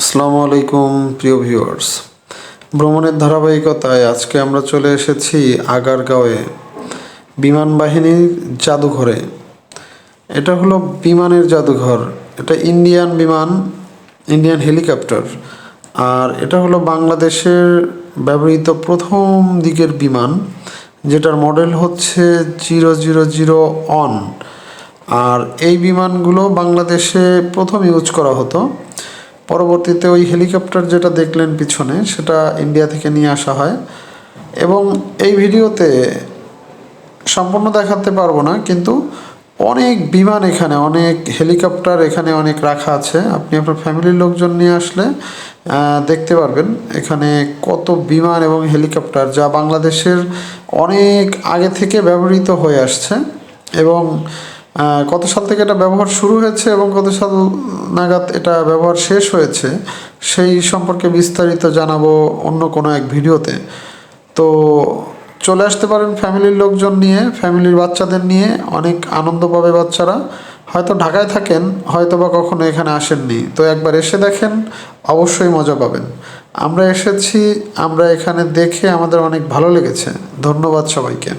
আসসালামু আলাইকুম প্রিয় ভিউয়ার্স, ভ্রমণের ধারাবাহিকতায় আজকে আমরা চলে এসেছি আগারগাঁওয়ে বিমান বাহিনীর জাদুঘরে। এটা হলো বিমানের জাদুঘর। এটা ইন্ডিয়ান হেলিকপ্টার। আর এটা হলো বাংলাদেশের ব্যবহৃত প্রথম দিকের বিমান, যেটার মডেল হচ্ছে 000 আর এই বিমানগুলো বাংলাদেশে প্রথম ইউজ করা হতো। পরবর্তীতে ওই হেলিকপ্টার যেটা দেখলেন পিছনে, সেটা ইন্ডিয়া থেকে নিয়ে আসা হয়। এবং এই ভিডিওতে সম্পূর্ণ দেখাতে পারবো না, কিন্তু অনেক বিমান এখানে, অনেক হেলিকপ্টার এখানে অনেক রাখা আছে। আপনি আপনার ফ্যামিলির লোকজন নিয়ে আসলে দেখতে পারবেন এখানে কত বিমান এবং হেলিকপ্টার, যা বাংলাদেশের অনেক আগে থেকে ব্যবহৃত হয়ে আসছে। এবং কত সাল থেকে এটা ব্যবহার শুরু হয়েছে এবং কত সাল নাগাদ এটা ব্যবহার শেষ হয়েছে, সেই সম্পর্কে বিস্তারিত জানাবো অন্য কোনো এক ভিডিওতে। তো চলে আসতে পারেন ফ্যামিলির লোকজন নিয়ে, ফ্যামিলির বাচ্চাদের নিয়ে। অনেক আনন্দ পাবে বাচ্চারা। হয়তো ঢাকায় থাকেন, হয়তো বা কখনো এখানে আসেননি, তো একবার এসে দেখেন, অবশ্যই মজা পাবেন। আমরা এসেছি, আমরা এখানে দেখে আমাদের অনেক ভালো লেগেছে। ধন্যবাদ সবাইকে।